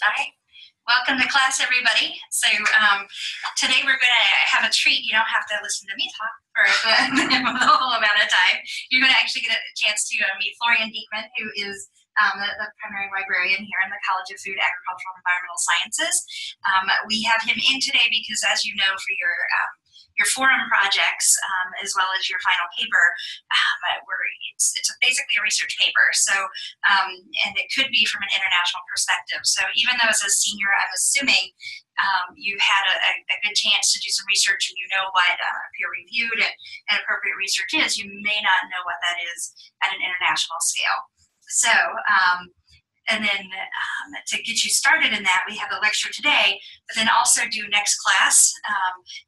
All right. Welcome to class, everybody. So today we're going to have a treat. You don't have to listen to me talk for the whole amount of time. You're going to actually get a chance to meet Florian Diekman, who is the primary librarian here in the College of Food, Agricultural, and Environmental Sciences. We have him in today because, as you know, for your forum projects, as well as your final paper, it's basically a research paper. So, and it could be from an international perspective. So even though as a senior, I'm assuming you had a good chance to do some research and you know what peer-reviewed and appropriate research is, you may not know what that is at an international scale. So, and then to get you started in that, we have a lecture today, but then also due next class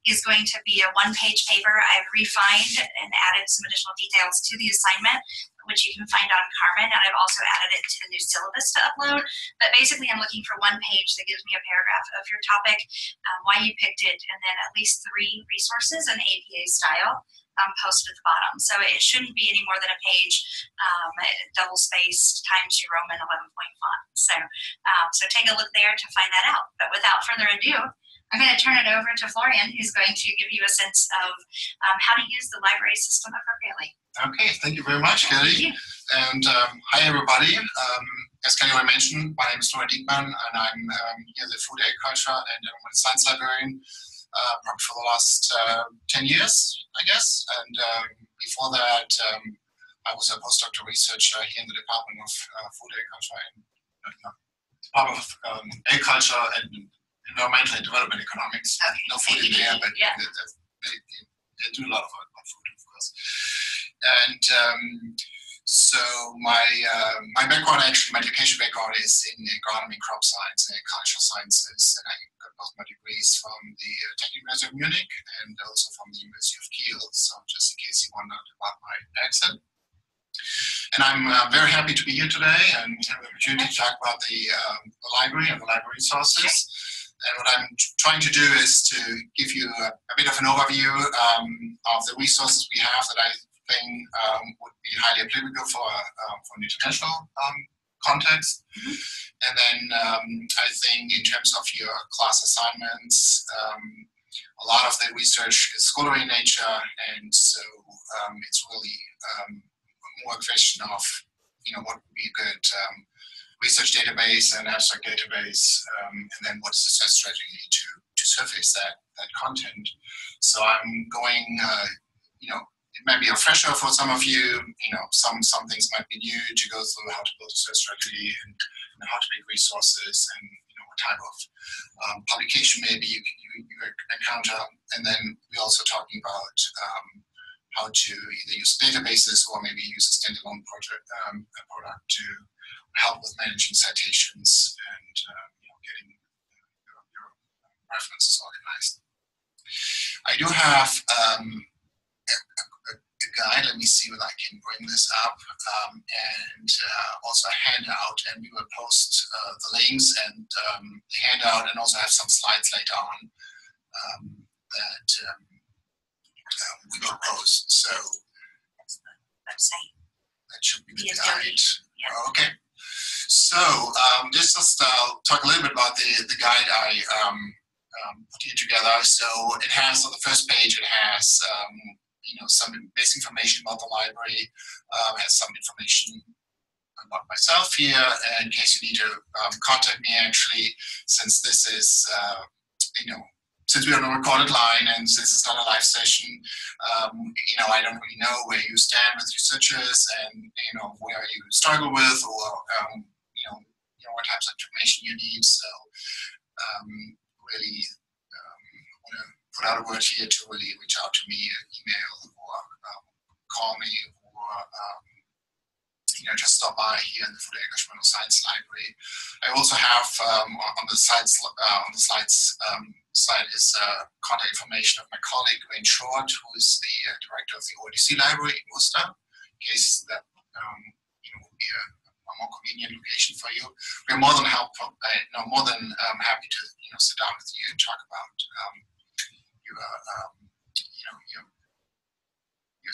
is going to be a one-page paper. I've refined and added some additional details to the assignment, which you can find on Carmen, and I've also added it to the new syllabus to upload. But basically, I'm looking for one page that gives me a paragraph of your topic, why you picked it, and then at least 3 resources in APA style. Posted at the bottom. So it shouldn't be any more than a page, double-spaced, Times New Roman 11-point font. So take a look there to find that out. But without further ado, I'm going to turn it over to Florian, who's going to give you a sense of how to use the library system appropriately. Okay, thank you very much, Kelly. And hi, everybody. As Kelly already mentioned, my name is Florian Diekman, and I'm here the Food, Agriculture, and Environmental Science Librarian. Probably for the last 10 years, I guess. And before that, I was a postdoctoral researcher here in the Department of Food, Agriculture, and Department of Agriculture and Environmental and Development Economics. Okay. No food in there, but yeah. They do a lot of food, of course. And so my background, actually, my education background is in agronomy, crop science, and agricultural sciences, and I got both my degrees from the Technical University of Munich and also from the University of Kiel. So just in case you wondered about my accent, and I'm very happy to be here today and have the opportunity to talk about the library and the library resources. And what I'm trying to do is to give you a bit of an overview of the resources we have that I think would be highly applicable for an international context. Mm-hmm. And then I think in terms of your class assignments, a lot of the research is scholarly in nature, and so it's really more a question of what would be a good research database and abstract database, and then what's the success strategy to surface that content. So I'm going, it might be a refresher for some of you. Some things might be new to go through how to build a search strategy and how to make resources and what type of publication maybe you encounter. And then we're also talking about how to either use databases or maybe use a standalone product to help with managing citations and getting your references organized. I do have a guide. Let me see whether I can bring this up, and also a handout, and we will post the links and the handout, and also have some slides later on that we will post. So that should be the guide. Yeah. Okay. So just talk a little bit about the guide I put here together. So it has on the first page, it has some basic information about the library, has some information about myself here, in case you need to contact me, actually, since this is, since we're on a recorded line and since it's not a live session, I don't really know where you stand with researchers and, where you struggle with or, what types of information you need. So really want to put out a word here to really reach out to me, email or call me or just stop by here in the Food, Agriculture, and Environmental Science Library. I also have on the slides slide is contact information of my colleague Wayne Short, who is the director of the ODC Library in Worcester, in case that would be a more convenient location for you. We're more than happy to sit down with you and talk about your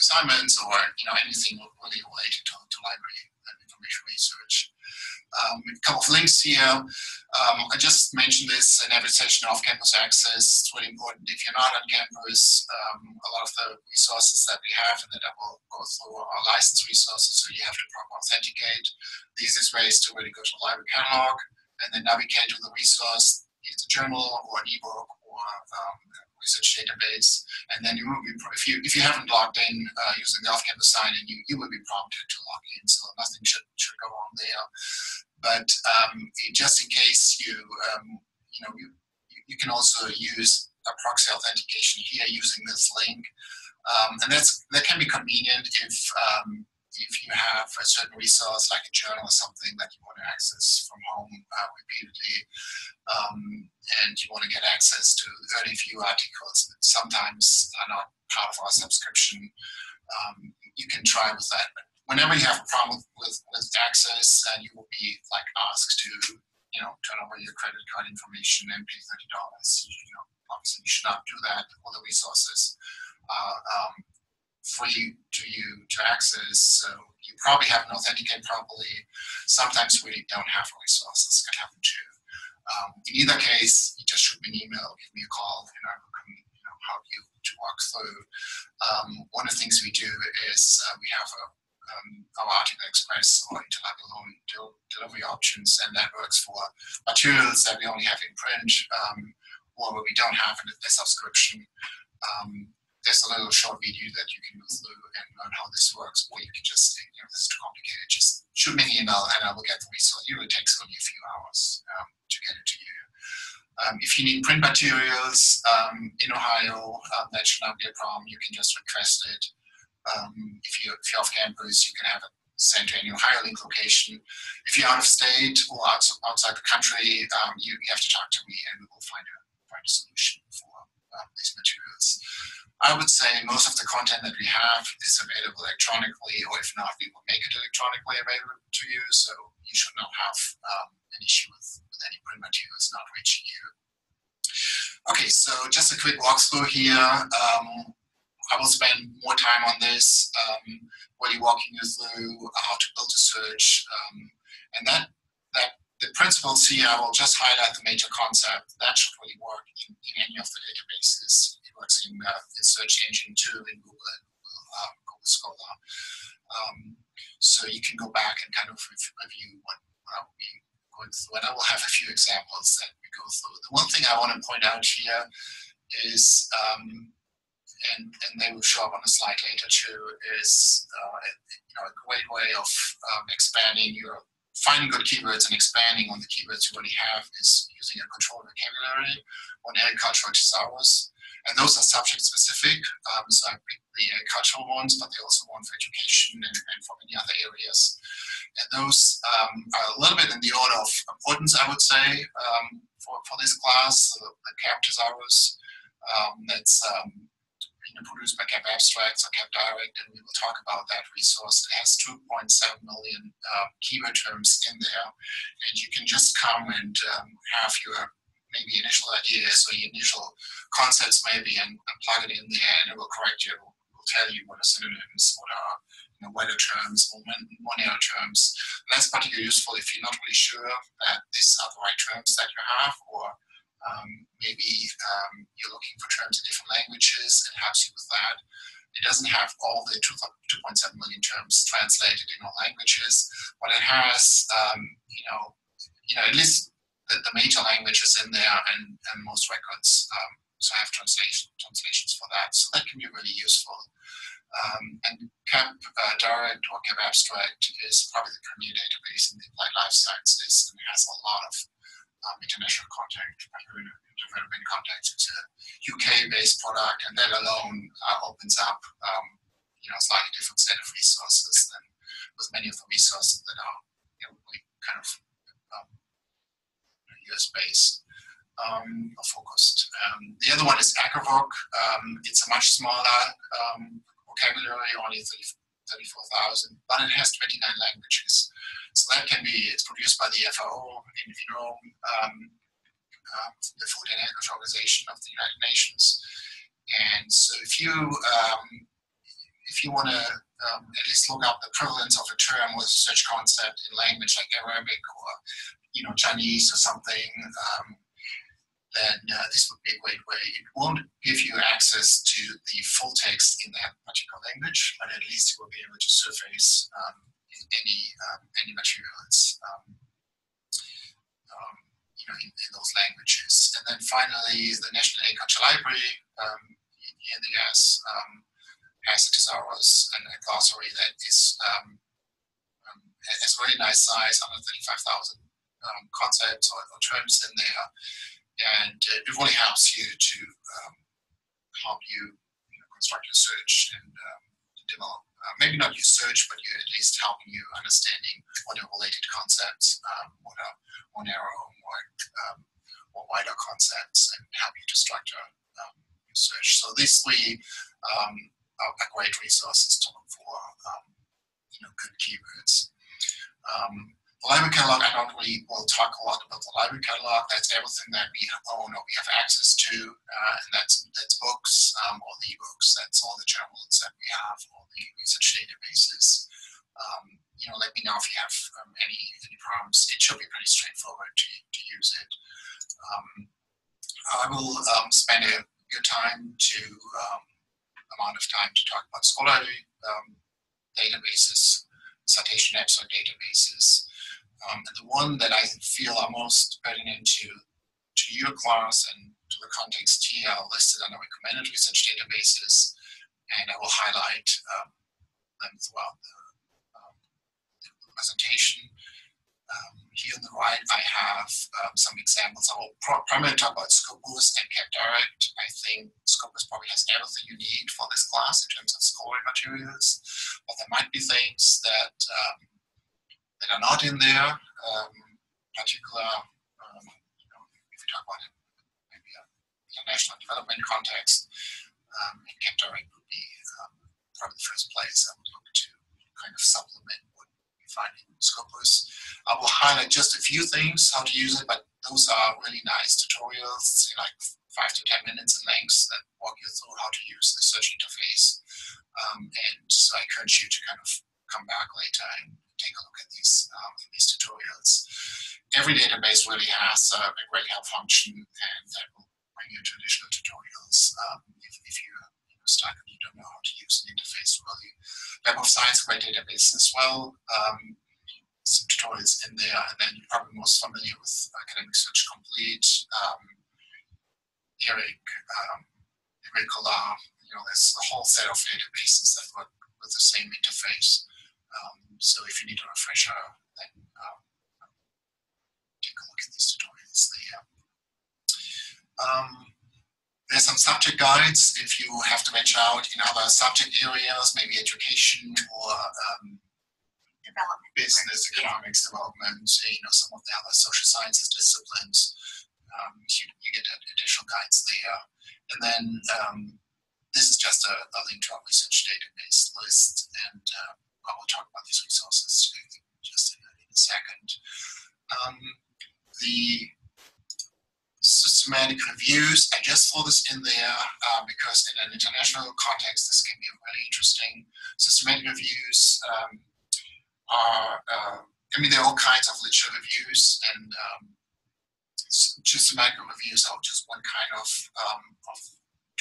assignments or anything really related to library and information research. A couple of links here. I just mentioned this in every session of campus access. It's really important if you're not on campus. A lot of the resources that we have, and that I will go through, are licensed resources, so you have to properly authenticate. The easiest way is to really go to the library catalog and then navigate to the resource. It's a journal or an ebook or research database, and then you will be, if you haven't logged in using the off-campus sign-in, you will be prompted to log in, so nothing should go wrong there. But just in case you can also use a proxy authentication here using this link, and that can be convenient if you have a certain resource like a journal or something that you want to access from home repeatedly, and you want to get access to early view articles that sometimes are not part of our subscription, you can try with that. But whenever you have a problem with access, you will be asked to turn over your credit card information and pay $30. Obviously you should not do that. All the resources are free to you to access, so you probably haven't authenticated properly. Sometimes we don't have resources. It can happen too. In either case, you just shoot me an email, give me a call, and I will come help you to walk through. One of the things we do is we have our Article Express or interlibrary loan delivery options, and that works for materials that we only have in print or where we don't have a subscription. There's a little short video that you can go through and learn how this works, or you can just think, this is too complicated, just shoot me an email and I will get the resource. It usually takes only a few hours to get it to you. If you need print materials in Ohio, that should not be a problem. You can just request it. If you're off campus, you can have it sent to any Ohio link location. If you're out of state or outside the country, you have to talk to me and we will find a solution for these materials. I would say most of the content that we have is available electronically, or if not, we will make it electronically available to you, so you should not have an issue with any print materials not reaching you. Okay, so just a quick walkthrough here. I will spend more time on this, really walking you through how to build a search, and that the principles here, I will just highlight the major concept. That should really work in any of the databases. It works in search engine too, in Google Scholar. So you can go back and kind of review what I'll be going through, and I will have a few examples that we go through. The one thing I want to point out here is, and they will show up on the slide later too, is a great way of expanding finding good keywords and expanding on the keywords you already have is using a controlled vocabulary on agricultural thesaurus. And those are subject specific, so I picked the agricultural ones, but they also want for education and for many other areas. And those are a little bit in the order of importance, I would say, for this class. The CAP thesaurus, that's produced by CAP Abstracts or CAP Direct, and we will talk about that resource. It has 2.7 million keyword terms in there, and you can just come and have your maybe initial ideas or your initial concepts maybe and plug it in there, and it will correct you. It will tell you what are synonyms, what are wider terms or monoid terms. And that's particularly useful if you're not really sure that these are the right terms that you have, or maybe you're looking for terms in different languages. It helps you with that. It doesn't have all the 2.7 million terms translated in all languages, but it has, at least the major languages in there and most records. So I have translations for that. So that can be really useful. And CAP Direct or CAP Abstract is probably the premier database in the applied life sciences, and it has a lot of international contact, development contacts. It's a UK-based product, and that alone opens up a slightly different set of resources than with many of the resources that are really kind of US-based or focused. The other one is AgriVoc. It's a much smaller vocabulary, only 34,000, but it has 29 languages. So that can be, it's produced by the FAO in Rome, the Food and Agriculture Organization of the United Nations. And so if you if you want to at least look up the prevalence of a term with a search concept in language like Arabic or Chinese or something, then this would be a great way. It won't give you access to the full text in that particular language, but at least you will be able to surface in any materials in those languages. And then finally, the National Agriculture Library in the US has a thesaurus and a glossary that is has a very nice size, 135,000 concepts or terms in there. And it really helps you to help you construct your search and develop, maybe not your search, but you at least helping you understanding what are related concepts, what are more narrow, more wider concepts, and help you to structure your search. So these three are great resources to look for good keywords. The library catalog, I don't really will talk a lot about the library catalog. That's everything that we own or we have access to, and that's books or the ebooks. That's all the journals that we have, all the research databases. Let me know if you have any problems. It should be pretty straightforward to use it. I will spend a good amount of time to talk about scholarly databases, citation episode databases. And the one that I feel are most pertinent to your class and to the context here are listed under recommended research databases, and I will highlight them throughout the presentation. Here on the right, I have some examples. I will primarily talk about Scopus and CapDirect. I think Scopus probably has everything you need for this class in terms of scholarly materials, but there might be things that are not in there. Particular, if we talk about it, maybe an international development context, CapDirect would be probably the first place I would look to kind of supplement what we find in Scopus. I will highlight just a few things how to use it, but those are really nice tutorials, like 5 to 10 minutes in length, that walk you through how to use the search interface. And so I encourage you to kind of come back later and take a look at these tutorials. Every database really has a great help function, and that will bring you to additional tutorials if you're stuck and you don't know how to use the interface. Really, Web of Science, great database as well. Some tutorials in there, and then you're probably most familiar with Academic Search Complete, Eric, Curricular. There's a whole set of databases that work with the same interface. So if you need a refresher, then take a look at these tutorials there. There's some subject guides if you have to venture out in other subject areas, maybe education or business, economics, development, some of the other social sciences disciplines. You get additional guides there. And then this is just a link to our research database list, and I will talk about these resources just in a second. The systematic reviews, I just throw this in there because in an international context, this can be really interesting. Systematic reviews there are all kinds of literature reviews, and systematic reviews are just one kind of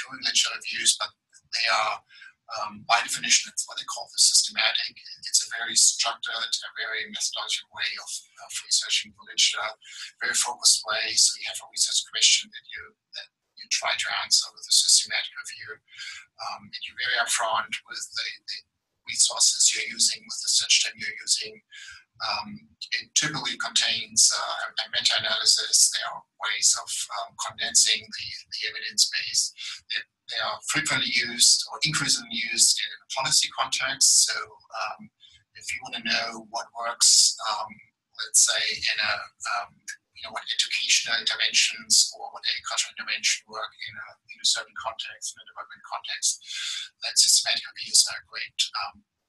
doing literature reviews, but they are, by definition, it's what they call the systematic. It's a very structured, a very methodological way of researching the literature, very focused way. So you have a research question that you try to answer with a systematic review. And you're very upfront with the resources you're using, with the search term you're using. It typically contains a meta-analysis. There are ways of condensing the evidence base. They are frequently used or increasingly used in a policy context. So if you want to know what works, let's say in what educational interventions or what agricultural intervention work in a certain context, in a development context, then systematic reviews are a great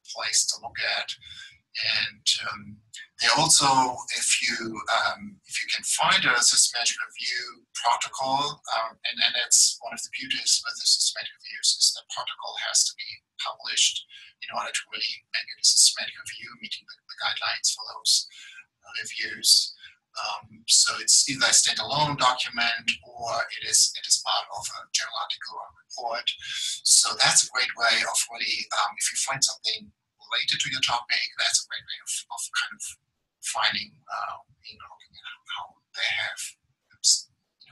place to look at. And they also, if you can find a systematic review protocol, and that's one of the beauties with the systematic reviews is that protocol has to be published in order to really make it a systematic review, meeting the guidelines for those reviews. So it's either a standalone document or it is part of a journal article or report. So that's a great way of really, if you find something related to your topic, that's a great way of kind of finding, looking at how they have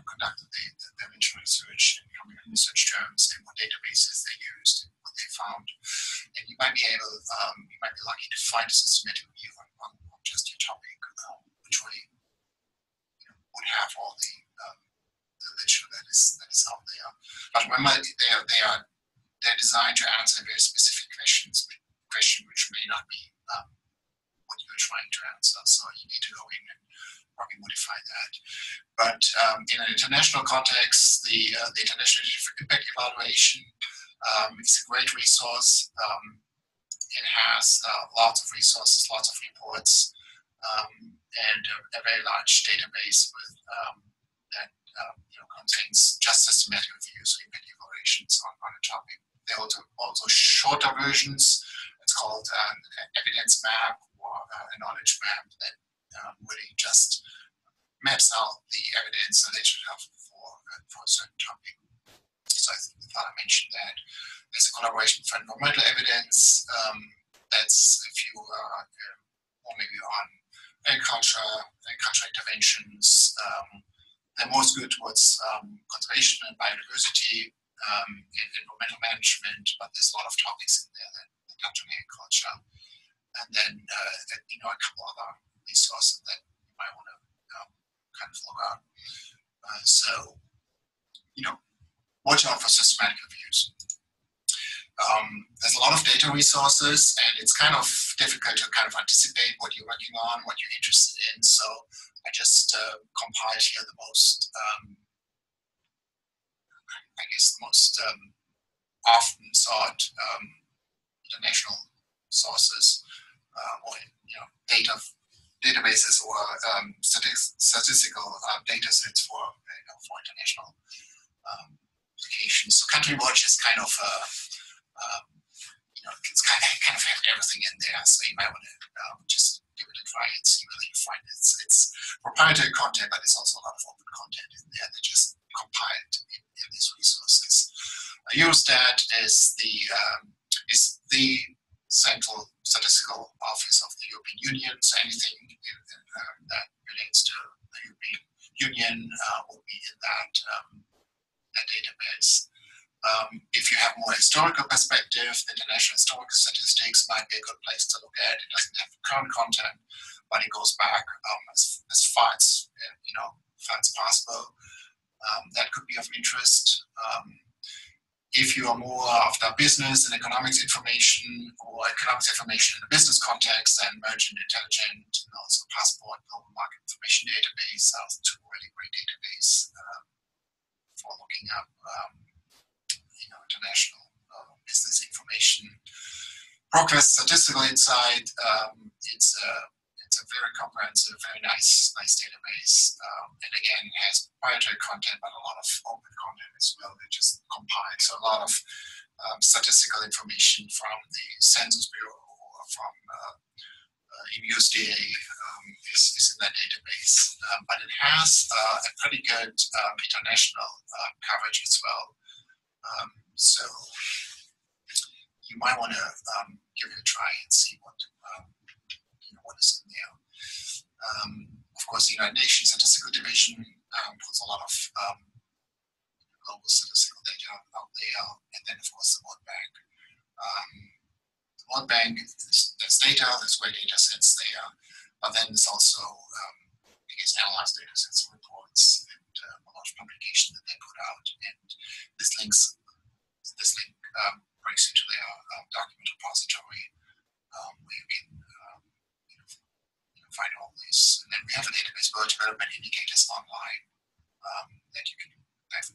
conducted their original research and coming up with research terms and what databases they used and what they found. And you might be lucky to find a systematic review on just your topic, which really would have all the literature that is out there. But remember, they're designed to answer very specific question which may not be what you're trying to answer. So you need to go in and probably modify that. But in an international context, the International Impact Evaluation is a great resource. It has lots of resources, lots of reports, and a very large database with that contains just systematic reviews or impact evaluations on a topic. There are also shorter versions. It's called an evidence map or a knowledge map that really just maps out the evidence and literature for a certain topic. So I thought I mentioned that. There's a collaboration for environmental evidence. That's if you are or maybe on agriculture interventions. They're more skewed towards conservation and biodiversity and environmental management, but there's a lot of topics in there that touch on agriculture. And then a couple other resources that you might want to kind of look at. So watch out for systematic reviews. There's a lot of data resources, and it's kind of difficult to kind of anticipate what you're working on, what you're interested in. So I just compiled here the most, often sought international sources or databases or statistical data sets for international applications. So Country Watch is kind of it's kind of have everything in there. So you might want to just give it a try and see whether you find it. It's proprietary content, but there's also a lot of open content in there that just compiled in these resources. Eurostat is the central statistical office of the European Union. So anything that relates to the European Union will be in that database. If you have more historical perspective, the International Historical Statistics might be a good place to look at. It doesn't have current content, but it goes back as far as possible. That could be of interest. If you are more after business and economics information, or economics information in a business context, then Merchant Intelligent and also Passport Global Market Information Database are two really great database for looking up international business information. ProQuest Statistical Insight, it's a very comprehensive, very nice database, and again has proprietary content, but a lot of open content as well. They just compile so a lot of statistical information from the Census Bureau or from USDA is in that database, but it has a pretty good international coverage as well. So you might want to give it a try and see what is in there. Of course, the United Nations Statistical Division puts a lot of global statistical data out there, and then of course the World Bank. The World Bank, there's data, there's great data sets there, but then there's also analyzed data sets and reports and a lot of publication that they put out, and this link brings you to their document repository where you can find all these. And then we have a database for development indicators online that you can have,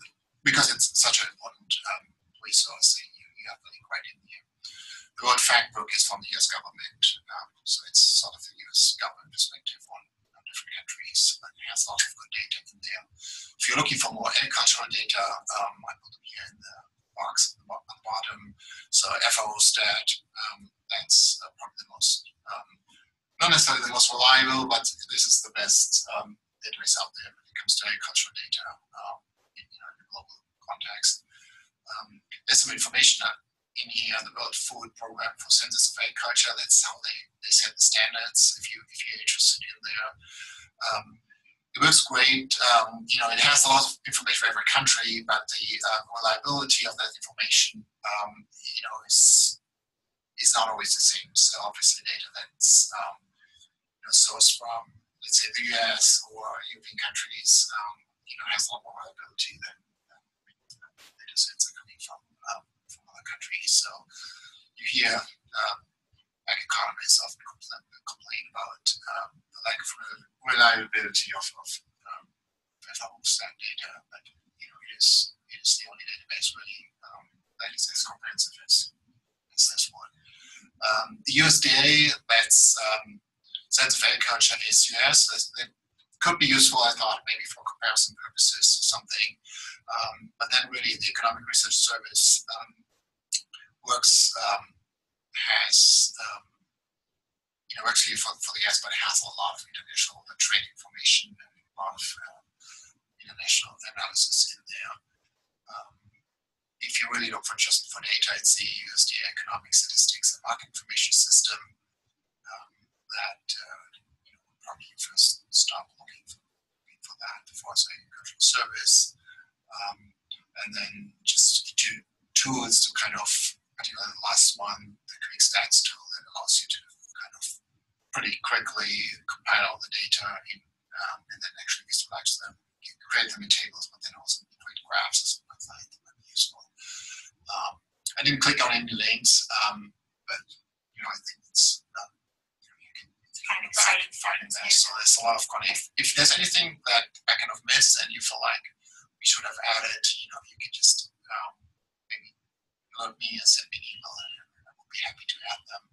because it's such an important resource. You have the link right in here. The World Fact Book is from the US government, so it's sort of the US government perspective on different countries, but it has a lot of good data in there. If you're looking for more agricultural data, I put them here in the box on the bottom. So FAO-stat, that's probably the most, not necessarily the most reliable, but this is the best database out there when it comes to agricultural data in a global context. There's some information in here, the World Food Program for Census of Agriculture. That's how they set the standards. If you're interested in there, it works great. It has a lot of information for every country, but the reliability of that information, is not always the same. So obviously, data that's sourced from, let's say, the US or European countries, has a lot more reliability than data sets are coming from other countries. So you hear economists often complain about the lack of reliability of FAO-stat data, but it is the only database really that is as comprehensive as this one. The USDA, that's Census of Agriculture, is US. It could be useful, I thought, maybe for comparison purposes or something. But then really the Economic Research Service works here for the US, but it has a lot of international trade information and a lot of international analysis in there. If you really look for data, it's the USDA Economic Statistics and Market Information System that probably first start looking for that before it's agricultural service. And then just tools to kind of, particularly the last one, the Quick Stats tool that allows you to kind of pretty quickly compile all the data and then actually visualize them, create them in tables, but then also create graphs or something like that. That might be useful. I didn't click on any links, but I think it's kind of exciting finding that. So there's a lot of content. If there's anything that I kind of missed and you feel like we should have added, you can just maybe alert me and send me an email, and I will be happy to add them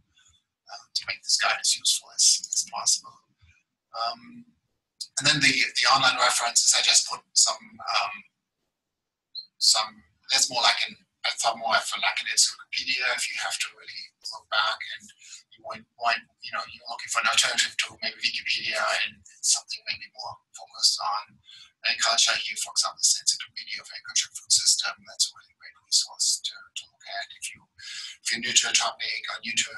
to make this guide as useful as possible. And then the online references, I just put some. That's more like I thought more of like an encyclopedia. If you have to really look back and you're looking for an alternative to maybe Wikipedia and something maybe more focused on agriculture. Here, for example, the Encyclopedia of Agriculture and Food System. That's a really great resource to look at if you're new to a topic or new to a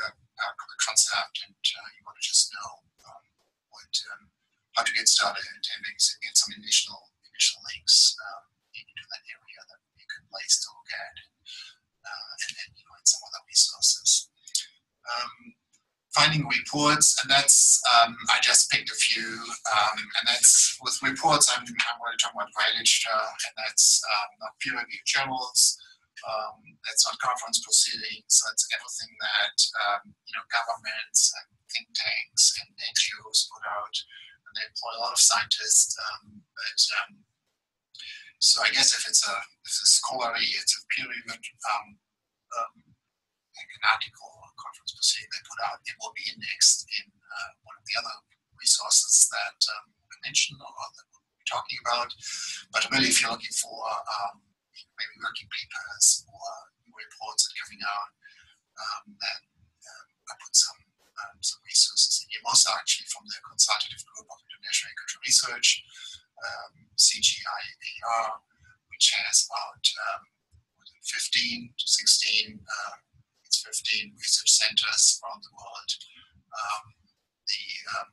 concept and you want to just know how to get started and maybe get some initial links into that area. That would be a good place to look at, and then and some other resources. Finding reports, and that's I just picked a few, and that's with reports. I'm really talking about dry literature, and that's not peer-reviewed journals. That's not conference proceedings. That's everything that governments and think tanks and NGOs put out, and they employ a lot of scientists. So I guess if it's a scholarly, it's a peer-reviewed like an article or conference proceeding they put out, it will be indexed in one of the other resources that I mentioned or that we're talking about. But really, if you're looking for maybe working papers or new reports that are coming out, then I put some resources in here. Most are actually from the Consultative Group of International Agricultural Research, CGIAR, which has about 15 to 16 15 research centers around the world.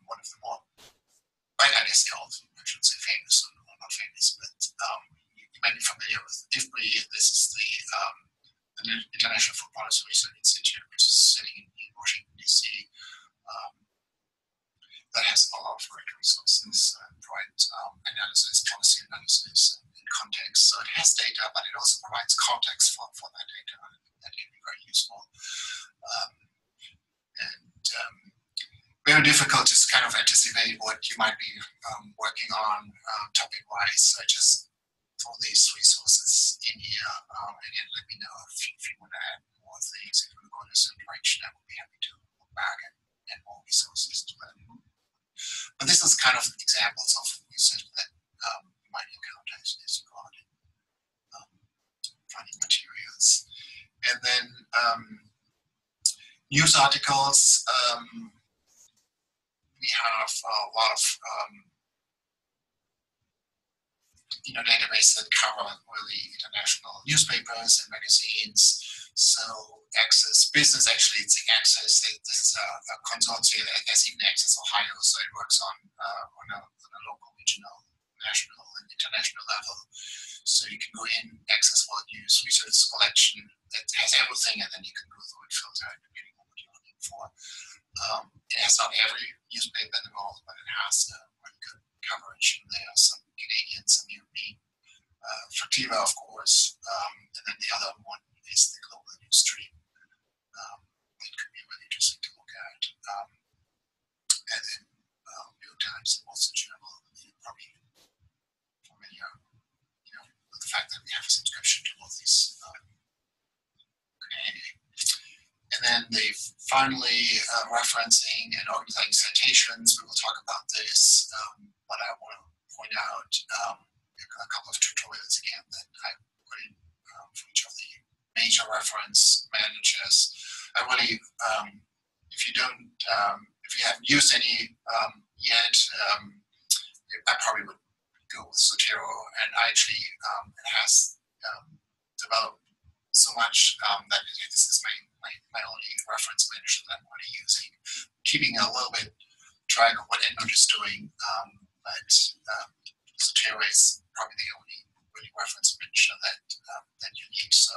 One of the more, I guess they're all, I shouldn't say famous or not famous, but you may be familiar with IFPRI. This is the International Food Policy Research Institute, which is sitting in Washington, D.C. That has a lot of great resources and provide analysis, policy analysis, and context. So it has data, but it also provides context for that data. That can be very useful. Very difficult to kind of anticipate what you might be working on topic-wise. I just throw these resources in here, and then let me know if you want to add more things. If you want to go in a certain direction, I would be happy to look back and add more resources to that. But this is kind of examples of research that you might encounter as you go out finding materials. And then news articles, we have a lot of databases that cover really international newspapers and magazines. So Access Business, actually it's Access. This is a consortium. There's even Access Ohio, so it works on a local, regional, national, and international level. So you can go in, Access World News Research Collection that has everything, and then you can go through and filter depending on what you're looking for. It has not every newspaper in the world, but it has really good coverage. And there are some Canadian, some European, Factiva, of course, and then the other one is the Global News Stream. It could be really interesting to look at. And then New York Times and Wall Street Journal, probably familiar, with the fact that we have a subscription to all these. And then they finally referencing and organizing citations. We will talk about this, but I want to point out a couple of tutorials again that I put in for each of the major reference managers. I really, if you haven't used any yet, I probably would go with Zotero, and actually it has developed so much that this is my only reference manager that I'm really using, keeping a little bit track of what EndNote is doing, but Zotero is probably the only really reference manager that you need. So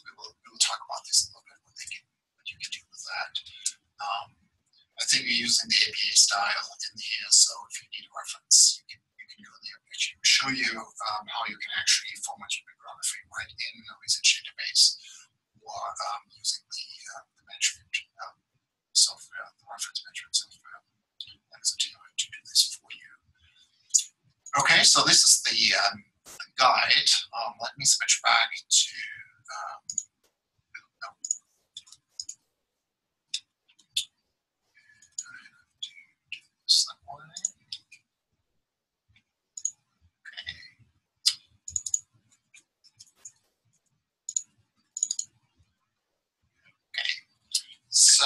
we will talk about this a little bit, what you can do with that. I think we're using the APA style in here, so if you need a reference, you can go there. Actually, we'll show you how you can actually format your bibliography right in a research database, or using the management software, the reference management software, like Zotero, to do this for you. Okay, so this is the guide. Let me switch back to So,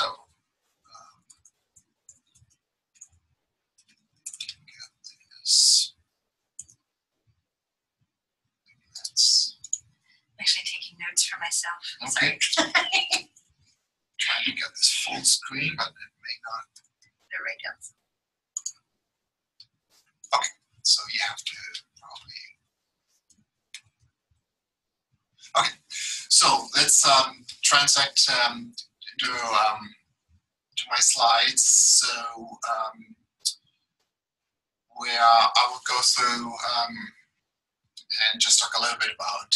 get this. I'm actually taking notes for myself. Okay. Sorry. Trying to get this full screen, but it may not. They're right down. Okay, so you have to probably. Okay, so let's transact into my slides. So where I will go through and just talk a little bit about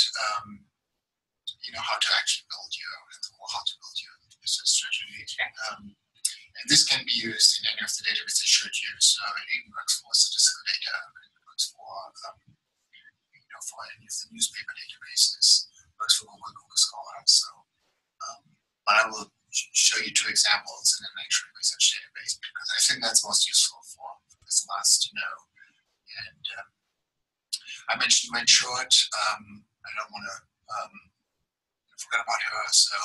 how to actually build research strategy. And this can be used in any of the databases I showed you. So it even works for statistical data, it works for for any of the newspaper databases, works for Google Scholar. So, but I will show you two examples in an actual research database because I think that's most useful for this class to know. And I mentioned Wayne Short. I don't want to forget about her, so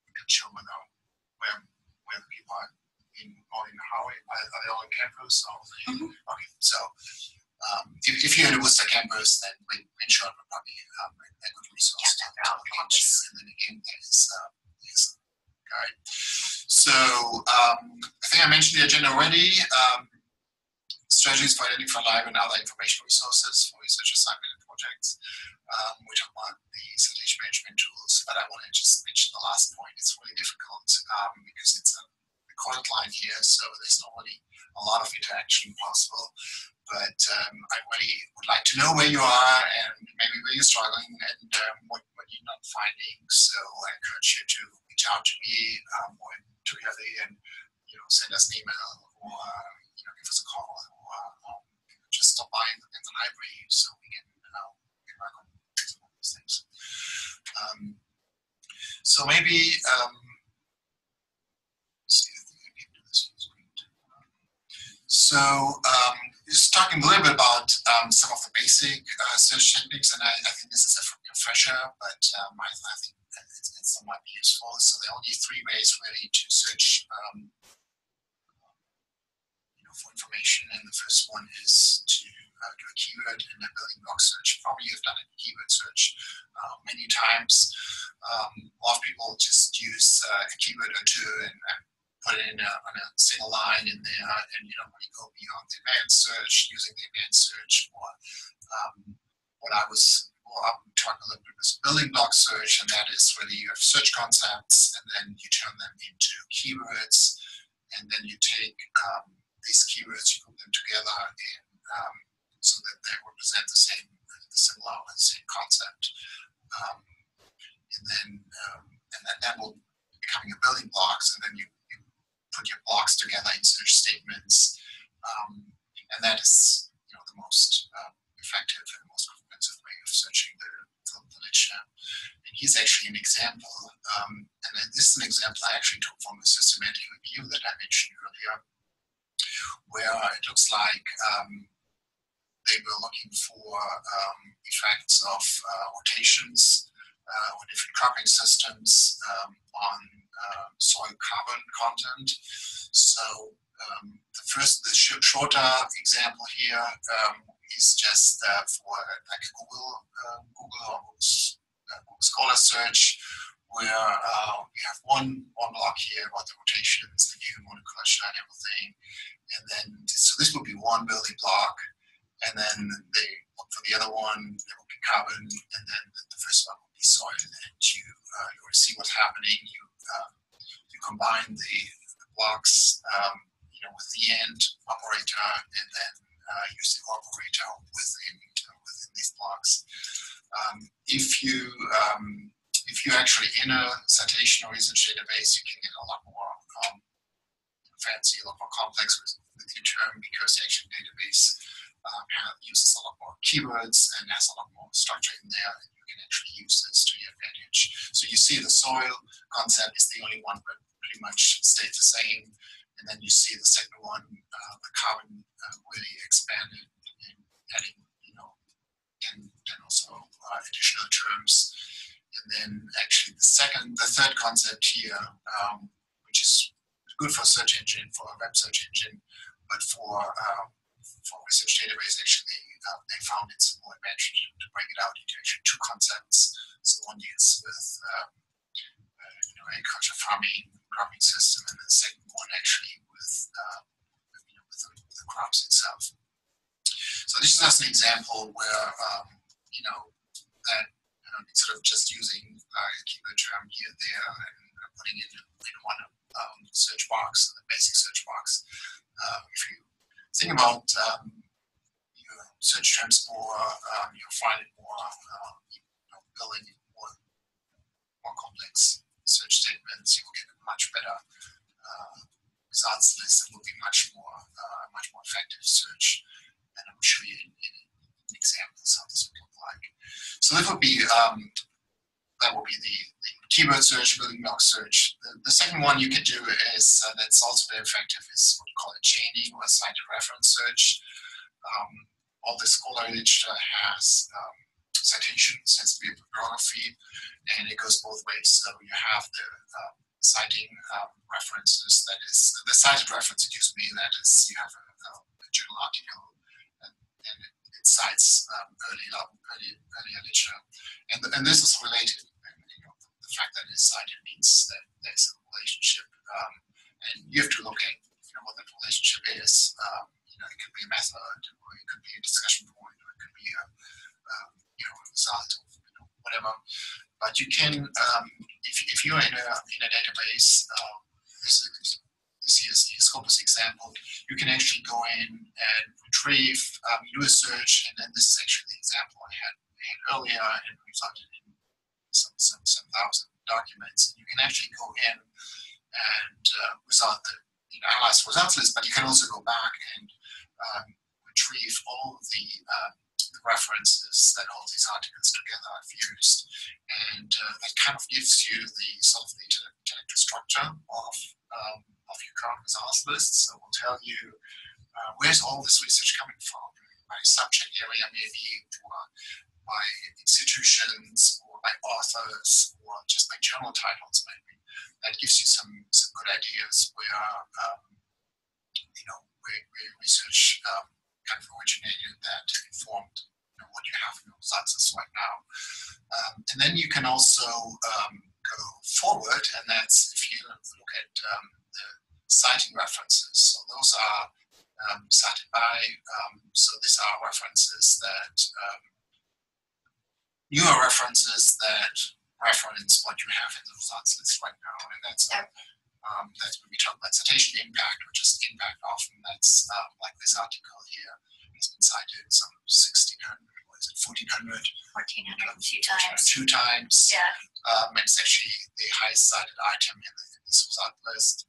we can show them where the people are in Hawaii. Are they all on campus? Okay, so if you're in the Worcester campus, then Wayne Short would probably be a good resource to look into. And then again, there's guide. So I think I mentioned the agenda already. Strategies for identifying live and other information resources for research assignment and projects. We talk about the citation management tools, but I want to just mention the last point. It's really difficult because it's a recorded line here, so there's not really a lot of interaction possible. But I really would like to know where you are and maybe where you're struggling and what you're not finding. So I encourage you to reach out to me or to Heather and send us an email or give us a call or just stop by in the library so we can work on some of these things. So maybe see if I can do this on screen Just talking a little bit about some of the basic search techniques, and I think this is a refresher, but I think it's somewhat useful. So there are only three ways really to search for information, and the first one is to do a keyword and a building block search. Probably you've done a keyword search many times. A lot of people just use a keyword or two and put it on a single line in there, and you don't really go beyond the advanced search, using the advanced search. Or what I was talking a little bit was building block search, and that is really you have search concepts, and then you turn them into keywords, and then you take these keywords, you put them together, and so that they represent the same concept, and then that will becoming a building blocks, and then you put your blocks together in search statements, and that is the most effective and most comprehensive way of searching the literature. And here's actually an example, and this is an example I actually took from a systematic review that I mentioned earlier, where it looks like they were looking for effects of rotations or different cropping systems on soil carbon content. So the shorter example here is just for like a Google or Google Scholar search, where we have one block here about the rotations, the new monoculture and everything. And then, so this would be one building block, and then they look for the other one, there will be carbon, and then the first one will be soil. And you will see what's happening. You combine the blocks, with the end operator, and then use the operator within these blocks. If you're actually in a citation or research database, you can get a lot more fancy, a lot more complex with your term, because the actual database uses a lot more keywords and has a lot more structure in there, and you can actually use this to your advantage. So you see the soil concept is the only one, but pretty much stays the same. And then you see the second one, the carbon really expanded and adding, 10 also additional terms. And then actually the third concept here, which is good for search engine, for a web search engine, but for research database, actually they found it's more advantageous to break it out into actually two concepts. So one deals with agriculture farming, cropping system, and the second one actually with the crops itself. So this is just an example where that instead of just using a keyword term here, there, and putting it in one search box, the basic search box. If you think about your search terms more, you'll find it more building more complex search statements. You will get a much better results list, and will be much more effective search. And I will show you in examples how this would look like. So that would be the keyword search, building block search. The second one you can do is that's also very effective is what we call a chaining or a cited reference search. All the scholar literature has citations, has bibliography, and it goes both ways. So you have the citing references, that is the cited reference, that is you have a journal article, and it cites earlier literature, and this is related. The fact that it's cited means that there's a relationship, and you have to look at what that relationship is. It could be a method, or it could be a discussion point, or it could be a result, of whatever. But you can, if you're in a database, this here's the Scopus example. You can actually go in and retrieve, do a search, and then this is actually the example I had earlier, and resulted in some thousand documents. You can actually go in and analyze the results list, but you can also go back and retrieve all the references that all these articles together have used, and that kind of gives you the sort of the intellectual structure of your current results list. So it will tell you where's all this research coming from? By subject area maybe, or by institutions, or by authors, or just by journal titles maybe. That gives you some good ideas where research kind of originated that informed what you have in your results right now. And then you can also go forward, and that's if you look at the citing references. So those are cited by, so these are references that, newer references that reference what you have in the results list right now. And that's when we talk about citation impact, or just impact often. That's like this article here has been cited some 1,600, or is it 1,400? 1,400 a few times. 2 times. Yeah. And it's actually the highest cited item in this result list.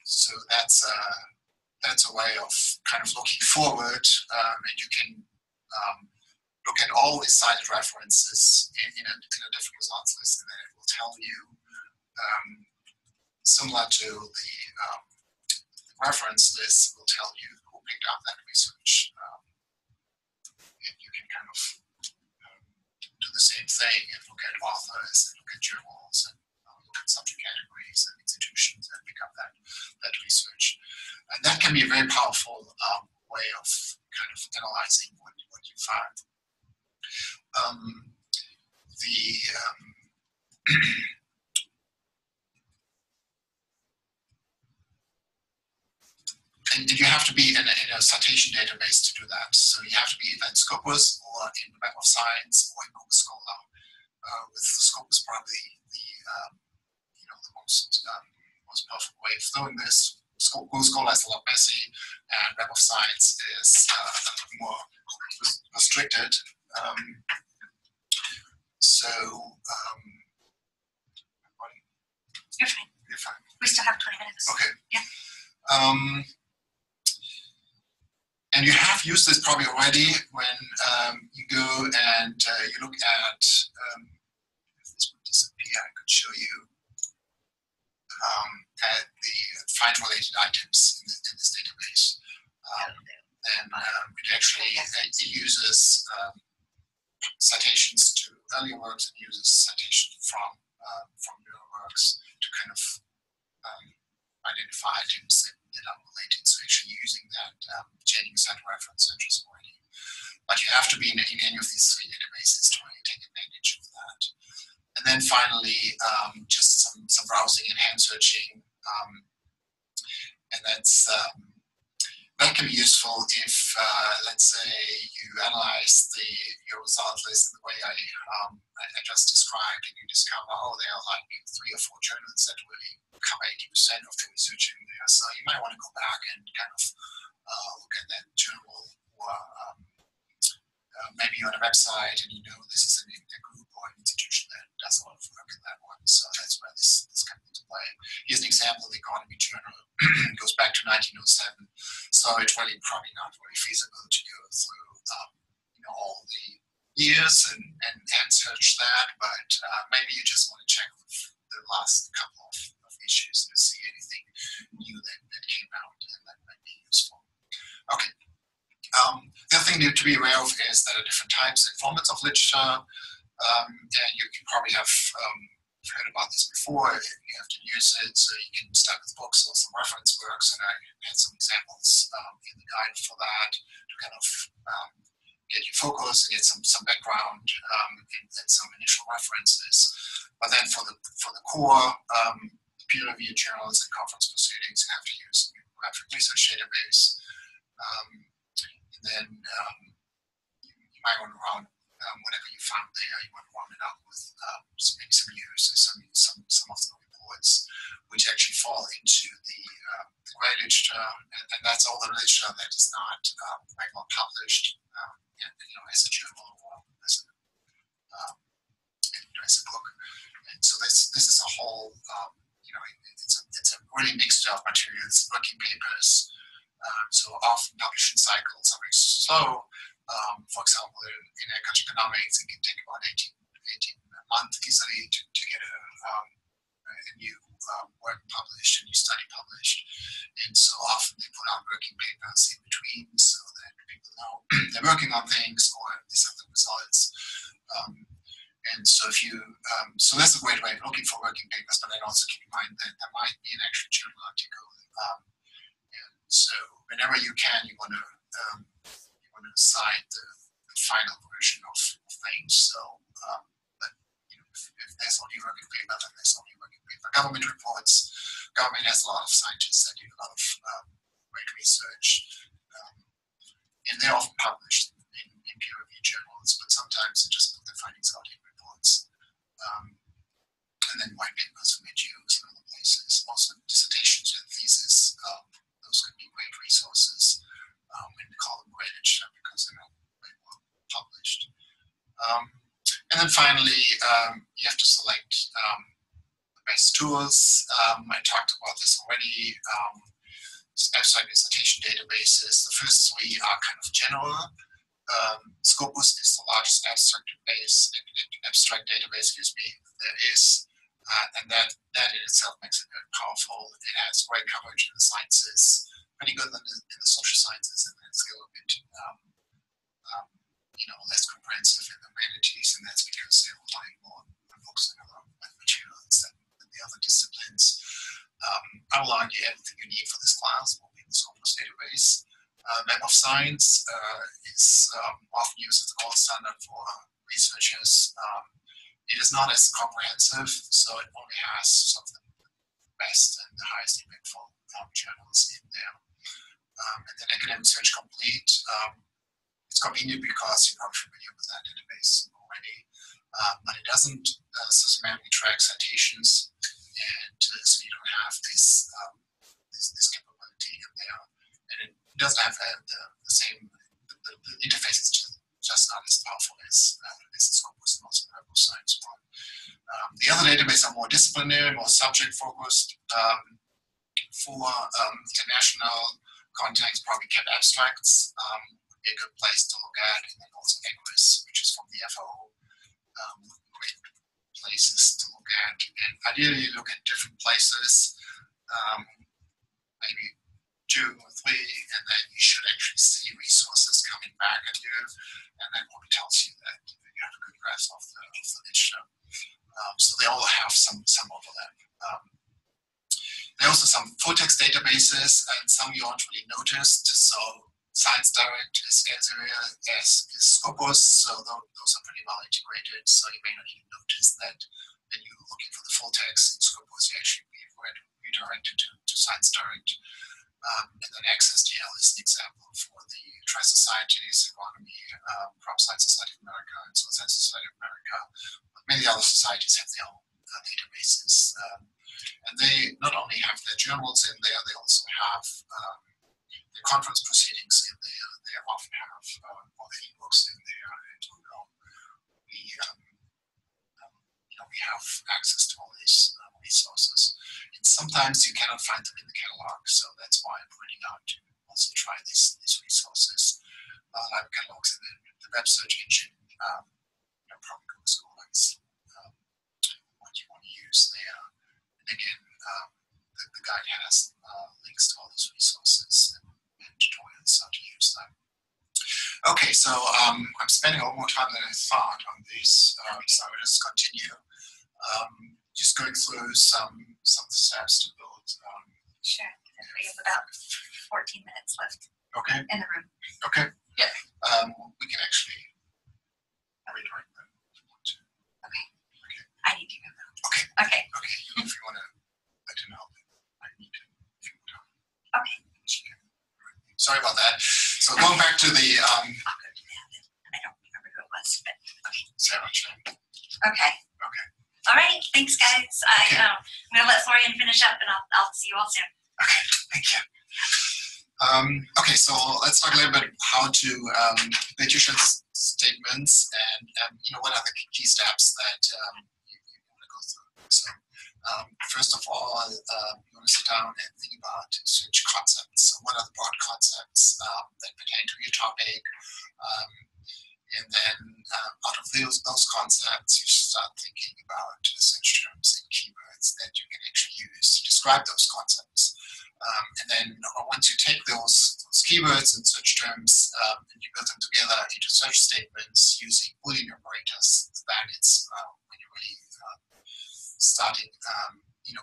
So that's a way of kind of looking forward, and you can look at all these cited references in a different results list, and then it will tell you, similar to the reference list, will tell you who picked up that research. And you can kind of do the same thing and look at authors and look at journals and look at subject categories and institutions and pick up that research. And that can be a very powerful way of kind of analyzing what you find. And you have to be in a citation database to do that. So you have to be either in Scopus or in Web of Science or in Google Scholar. With Scopus probably the most powerful way of doing this. Google Scholar is a lot messy, and Web of Science is more restricted. You're fine. We still have 20 minutes. Okay. Yeah. And you have used this probably already when you go and you look at, if this would disappear, I could show you at the find-related items in this database. And it actually uses citations to earlier works and uses citations from newer works to kind of identify items that are related. So actually using that chaining center reference interest already. But you have to be in any of these 3 databases to really take advantage of that. And then finally, just some browsing and hand searching. And that can be useful if, let's say, you analyze your result list in the way I just described, and you discover, there are like 3 or 4 journals that really cover 80% of the research in there. So you might want to go back and kind of look at that journal, or maybe you're on a website and this is a group or an institution that does a lot of work in that one. So that's where this comes into play. Here's an example. The Economy Journal goes back to 1907. So it's really probably not very feasible to go through all the years and search that, but maybe you just want to check the last couple of issues to see anything new that came out, and that might be useful. Okay. The other thing to be aware of is that there are different types and formats of literature, and you can probably have heard about this before. You have to use it, so you can start with books or some reference works, and I had some examples in the guide for that to kind of get you focused and get some background and some initial references. But then for the core peer-reviewed journals and conference proceedings, you have to use the bibliographic research database. And then you might want to round whatever you found there. You want to round it up with maybe some news or some of the reports, which actually fall into the gray literature, and that's all the literature that is not regularly published as a journal or as a book. And so this is a whole it's a really mixture of materials, working papers. So often publishing cycles are very slow. For example, in agricultural economics, it can take about 18 months easily to get a a new work published, a new study published. And so often they put out working papers in between so that people know they're working on things or these are the results. And so if you, so that's a great way of looking for working papers, but then also keep in mind that there might be an actual journal article. And so whenever you can, you want to cite the final version of things. So, but if there's only working paper, then there's only working paper. Government reports. Government has a lot of scientists that do a lot of great research, and they're often published in peer-reviewed journals. But sometimes they just put their findings out in reports, and then white papers from NGOs and other places. Also, dissertations and theses. Those could be great resources, and we call them great literature because they're not very well published. And then finally, you have to select the best tools. I talked about this already. Abstract dissertation databases. The first three are kind of general. Scopus is the largest abstract database, there is. And that in itself makes it very powerful. It has great coverage in the sciences, pretty good in the social sciences, and it's still a bit less comprehensive in the humanities, and that's because they're relying more on books and other materials than the other disciplines. I will argue everything you need for this class will be in the Scopus database. Map of Science is often used as the gold standard for researchers. It is not as comprehensive, so it only has some of the best and the highest impactful journals in there. And then Academic Search Complete. It's convenient because you're probably familiar with that database already, but it doesn't systematically track citations, and so you don't have this capability in there. And it doesn't have the same, the interface is just not as powerful as the Scopus and also the Web of Science one. The other databases are more disciplinary, more subject focused. For international context, probably CAP Abstracts would be a good place to look at, and then also EGRIS, which is from the FAO, great places to look at. And ideally, you look at different places, maybe 2 or 3, and then you should actually see resources coming back at you, and that probably tells you that you have a good grasp of the literature. So they all have some overlap. There are also some full-text databases, and some you aren't really noticed. So Science Direct is Elsevier, as is Scopus, so those are pretty well integrated, so you may not even notice that when you're looking for the full text in Scopus, you actually be redirected to Science Direct. And then XSDL is the example for the Trust Societies, Economy, Crop Science Society of America, and Soil Science Society of America. But many other societies have their own databases. And they not only have their journals in there, they also have the conference proceedings in there. They often have all the ebooks in there, and we have access to all these resources. And sometimes you cannot find them in the catalog, so that's why I'm pointing out to also try these resources. Library catalogs and then the web search engine, probably Google Schoolhouse, what you want to use there. And again, the guide has links to all these resources and tutorials how to use them. Okay, so I'm spending a lot more time than I thought on this, so I will just continue. Just going through some steps to build. Sure. We have about 14 minutes left. Okay. In the room. Okay. Yeah. We can actually redirect them if you want to. Okay. Okay. I need to go now. Okay. Okay. Okay. If you want to let him know, I need to. If you want to. Okay. Sorry about that. So going back to the. I'll go do that. I don't remember who it was, but okay. Sarah Chen. Okay. Okay. All right. Thanks, guys. Okay. I'm going to let Florian finish up, and I'll see you all soon. Okay. Thank you. Okay, so let's talk a little bit how to build your statements and what are the key steps that you want to go through. So first of all, you want to sit down and think about search concepts. So what are the broad concepts that pertain to your topic? And then out of those concepts, you start thinking about search terms and keywords words that you can actually use to describe those concepts. And then once you take those keywords and search terms and you build them together into search statements using Boolean operators, then it's when you're really starting,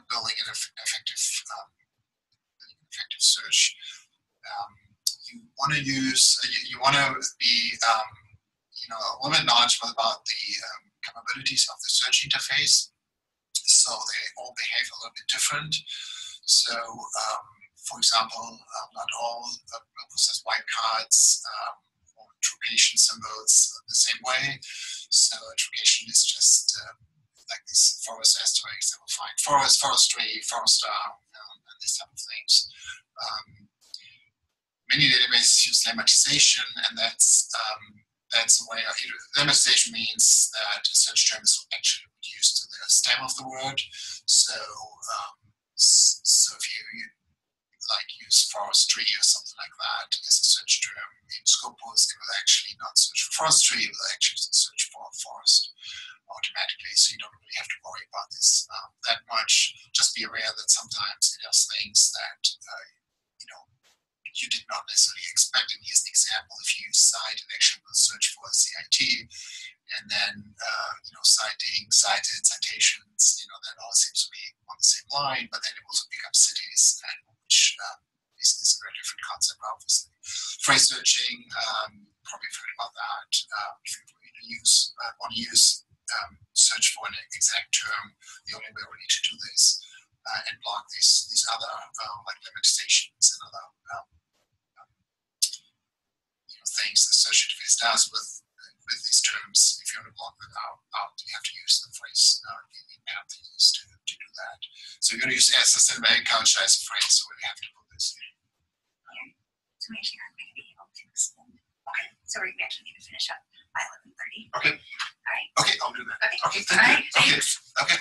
building an effective search. You want to use, you want to be, a little bit knowledgeable about the capabilities of the search interface. So they all behave a little bit different. So, for example, not all possess wildcards or truncation symbols the same way. So truncation is just like these forest asterisks that we'll find forest, forestry, forester, and these type of things. Many databases use lemmatization, and that's a way of lemmatization means that a search term is actually reduced to the stem of the word. So, so if you use forestry or something like that as a search term in Scopus, it will actually not search for forestry, it will actually search for forest automatically. So you don't really have to worry about this that much. Just be aware that sometimes it does things that you did not necessarily expect. And here's the example: if you use cite, it actually will search for CIT, and then citing, cited, citations, that all seems to be on the same line, but then it also pick up cities, which is a very different concept, obviously. Phrase searching, probably heard about that. If you really want to use search for an exact term, the only way we need to do this and block these other like lemmatization and other things the search interface does with these terms. If you want to block them out, you have to use the phrase in parentheses to do that. So you're going to use SSL culture as a phrase, so we have to put this in. So we actually aren't going to be able to extend. Okay. So we actually need to finish up by 11:30. Okay. All right. Okay, I'll do that. Okay. Okay, thank you. Thanks. Okay.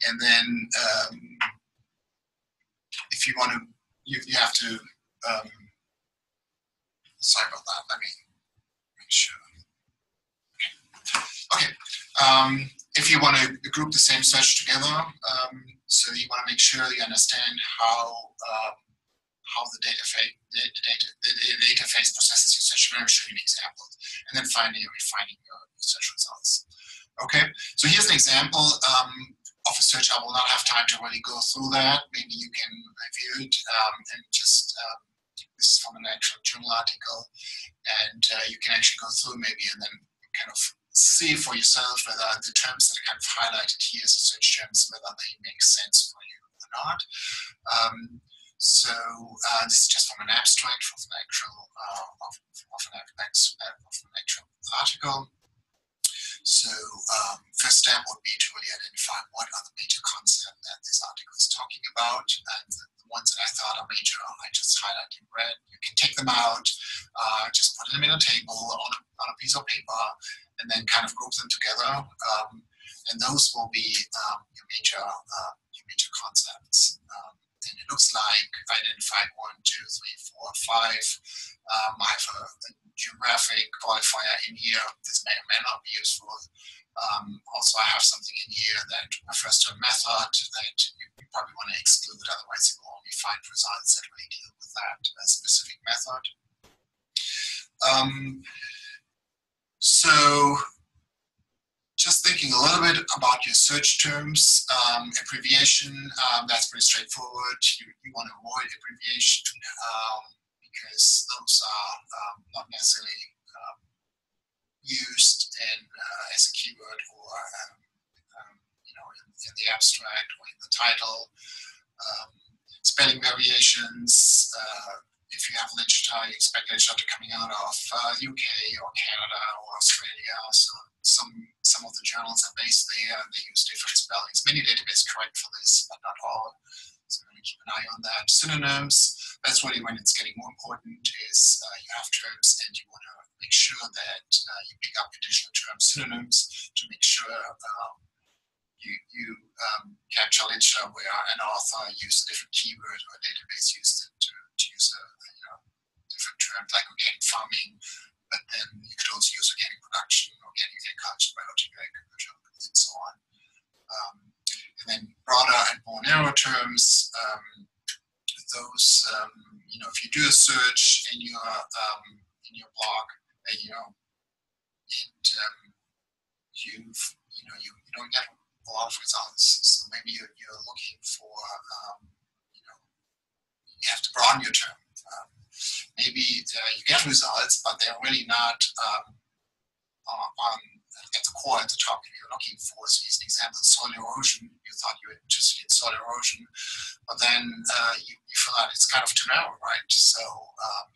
And then if you want to, you have to. Sorry about that. Let me make sure. Okay. If you want to group the same search together, so you want to make sure you understand how the database processes your search. I'm going to show you an example, and then finally you're refining your search results. Okay. So here's an example of a search. I will not have time to really go through that. Maybe you can review it and just. This is from an actual journal article, and you can actually go through maybe and then kind of see for yourself whether the terms that are kind of highlighted here as search terms, whether they make sense for you or not. So this is just from an abstract from an actual of an actual article. So first step would be to really identify what are the major concepts that this article is talking about, and the ones that I thought are major, I just highlight in red. You can take them out, just put them in a table on a piece of paper, and then kind of group them together. And those will be your major concepts. And it looks like I identified 1, 2, 3, 4, 5. I have a geographic qualifier in here. This may or may not be useful. Also, I have something in here that refers to a method that you probably want to exclude, otherwise you will only find results that really deal with that specific method. So just thinking a little bit about your search terms, abbreviation, that's pretty straightforward. You want to avoid abbreviation because those are not necessarily used as a keyword or in the abstract or in the title. Spelling variations. If you have literature, you expect literature coming out of UK or Canada or Australia. So some of the journals are based there and they use different spellings. Many databases correct for this, but not all. So I'm going to keep an eye on that. Synonyms. That's really when it's getting more important. Is you have terms and you want to make sure that you pick up additional terms, synonyms, to make sure you capture literature where an author used a different keyword or a database used it to use a different term, like organic farming, but then you could also use organic production, organic agriculture, biological agriculture, and so on. And then broader and more narrow terms, those, if you do a search in your blog, you don't get a lot of results. So maybe you're looking for, you have to broaden your term. Maybe you get results, but they're really not at the core, at the top you're looking for. So as an example, soil erosion, you thought you were interested in soil erosion, but then you feel that it's kind of too narrow, right? So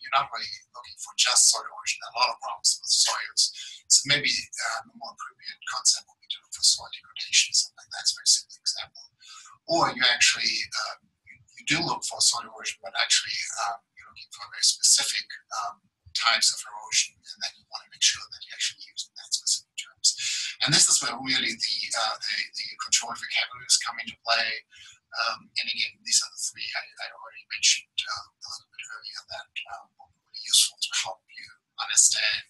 you're not really looking for just soil erosion. There are a lot of problems with soils. So maybe a more appropriate concept would be to look for soil degradation, something like that. That's a very simple example. Or you actually, you do look for soil erosion, but actually you're looking for very specific types of erosion, and then you want to make sure that you actually use that specific terms. And this is where really the control vocabularies come into play. And again, these are the three I already mentioned a little bit earlier that are really useful to help you understand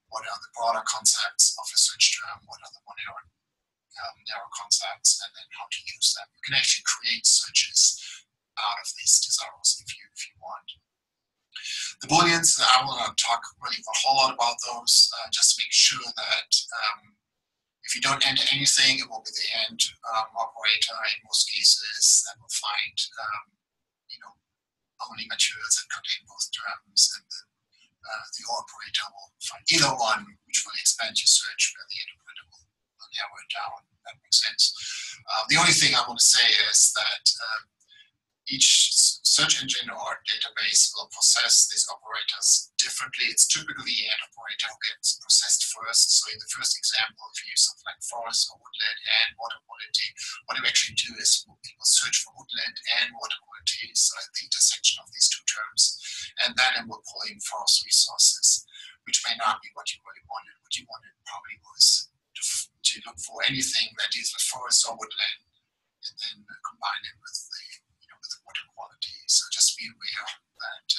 what are the broader concepts of a search term, what are the more narrow concepts, and then how to use them. You can actually create searches out of these thesaurus if you want. The Booleans, I will not talk really a whole lot about those, just to make sure that if you don't enter anything, it will be the end operator in most cases, and will find only materials that contain both terms, and then the operator will find either one, which will expand your search, where the interpreter will narrow it down. That makes sense. The only thing I want to say is that each search engine or database will process these operators differently. It's typically the end operator who gets processed first. So in the first example, if you use something like forest or woodland and water quality, what it actually do is it will search for woodland and water quality, so at the intersection of these two terms, and then it will pull in forest resources, which may not be what you really wanted. What you wanted probably was to look for anything that deals with forest or woodland, and then combine it with the water quality. So just be aware that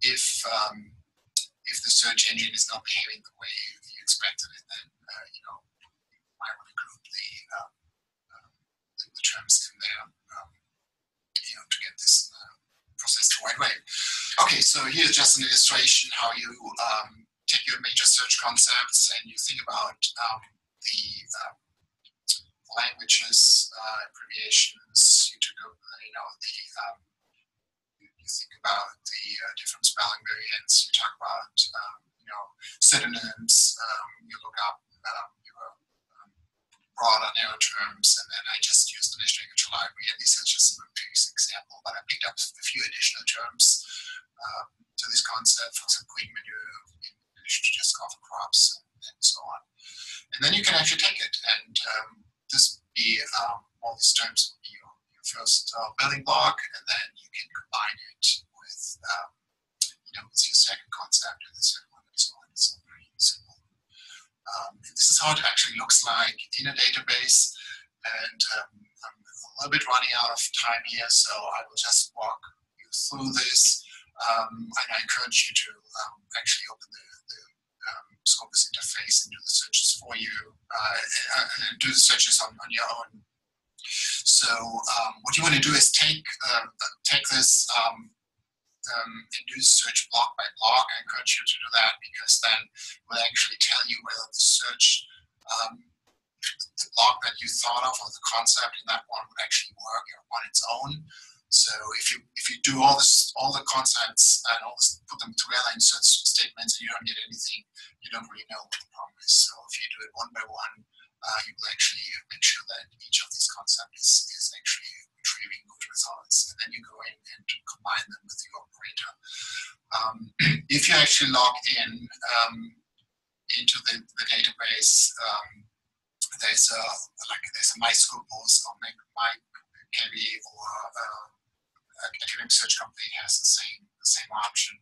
if the search engine is not behaving the way you expected it, then you might want to group the terms in there, to get this processed the right way. Okay, so here's just an illustration how you take your major search concepts and you think about the languages, abbreviations. You think about the different spelling variants. You talk about synonyms. You look up your broader narrow terms, and then I just used the National Language Library, and these are just a previous example, but I picked up a few additional terms to this concept, for example, green manure in addition to just cover crops and so on. And then you can actually take it, and this would be all these terms would be your first building block, and then you can combine it with your second concept and the third one, and so on. It's very simple. This is how it actually looks like in a database, and I'm a little bit running out of time here, so I will just walk you through this, and I encourage you to actually open the Scopus interface and do the searches for you, and do the searches on your own. So what you want to do is take this and do search block by block. I encourage you to do that, because then it will actually tell you whether the search, the block that you thought of or the concept in that one would actually work on its own. So if you do all the concepts and put them together in search statements and you don't get anything, you don't really know what the problem is. So if you do it one by one, you will actually make sure that each of these concepts is actually retrieving good results, and then you go in and combine them with the operator. If you actually log in into the database, there's a MyScopus or MyKV, or Academic Search Company has the same option.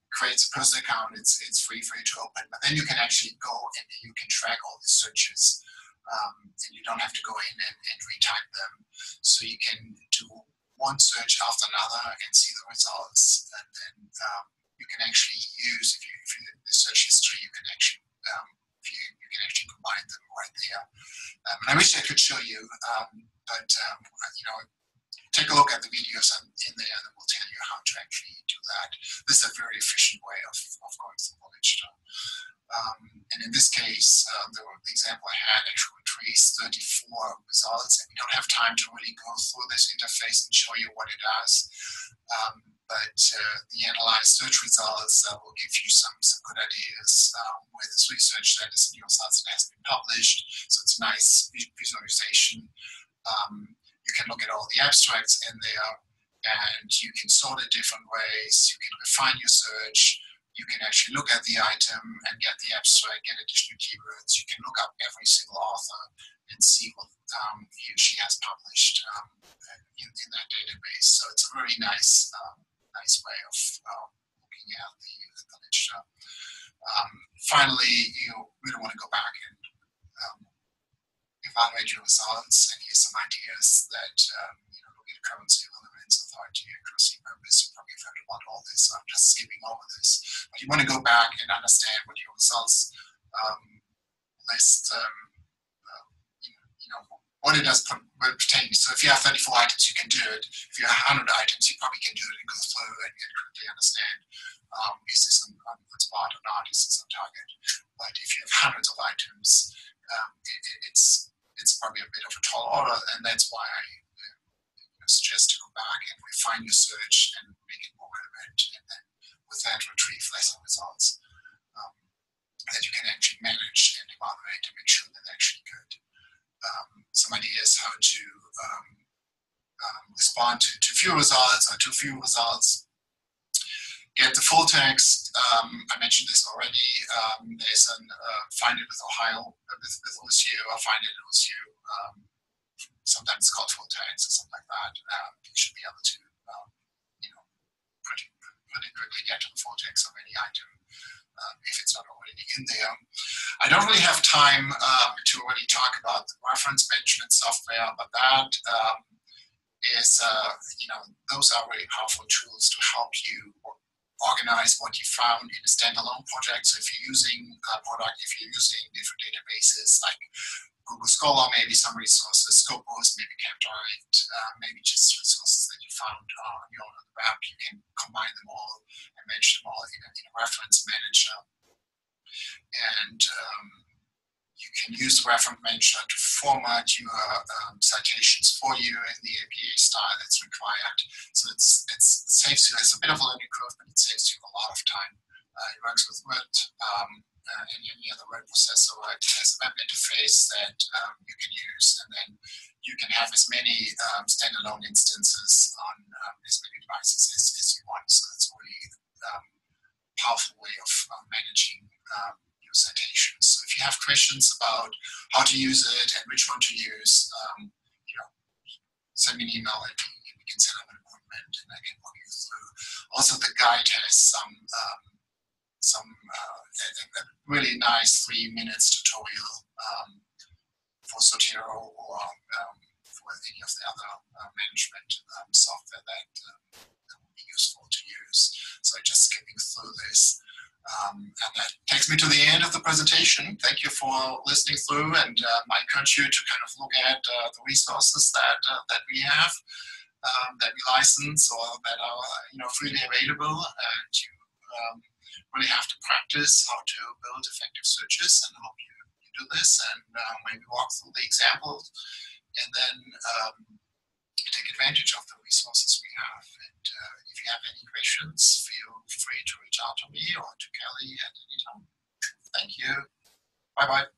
Creates a personal account. It's free for you to open, but then you can actually go and you can track all the searches, and you don't have to go in and retype them. So you can do one search after another and see the results, and then you can actually use, if you the search history, you can actually combine them right there. I wish I could show you, but take a look at the videos in there, and we'll tell you how to actually do that. This is a very efficient way of going through the literature. And in this case, the example I had actually retrieves 34 results, and we don't have time to really go through this interface and show you what it does. But the analyzed search results will give you some good ideas with this research that is in your results that has been published. So it's a nice visualization. You can look at all the abstracts in there, and you can sort it different ways. You can refine your search. You can actually look at the item and get the abstract, get additional keywords. You can look up every single author and see what he or she has published in that database. So it's a very nice way of looking at the literature. Finally, you really want to go back and evaluate your results, and here's some ideas that looking at currency, relevance, authority, accuracy, purpose. You probably have heard about all this, so I'm just skipping over this. But you want to go back and understand what your results list, what it does pertain. So if you have 34 items, you can do it. If you have 100 items, you probably can do it and go through and quickly understand, is this on spot or not, is this on target. But if you have hundreds of items, it's probably a bit of a tall order, and that's why I suggest to go back and refine your search and make it more relevant, and then with that retrieve lesser results that you can actually manage and evaluate to make sure they're actually good. Some ideas how to respond to few results or too few results. Get the full text. I mentioned this already. There's an find it with Ohio, with OSU, or find it in OSU. Sometimes it's called full text or something like that. You should be able to, pretty quickly get to the full text of any item if it's not already in there. I don't really have time to really talk about the reference management software, but that is, those are really powerful tools to help you organize what you found in a standalone project. So if you're using a product, if you're using different databases like Google Scholar, maybe some resources, Scopus, maybe Captorite, maybe just resources that you found on your own web, you can combine them all and manage them all in a reference manager. And you can use the reference manager to format your citations for you in the APA style that's required. So it saves you, it's a bit of a learning curve, but it saves you a lot of time. It works with Word and any other word processor. It has a web interface that you can use, and then you can have as many standalone instances on as many devices as you want. So it's a really powerful way of managing your citations. So if you have questions about how to use it and which one to use, send me an email and we can set up an appointment and I can walk you through. Also, the guide has some a really nice 3 minutes tutorial for Zotero or for any of the other management software that will be useful to use. So just skipping through this. And that takes me to the end of the presentation. Thank you for listening through, and I encourage you to kind of look at the resources that we have, that we license or that are freely available, and you really have to practice how to build effective searches, and hope you do this and maybe walk through the examples, and then take advantage of the resources we have. And if you have any questions, feel free to reach out to me or to Kelly at any time. Thank you. Bye-bye.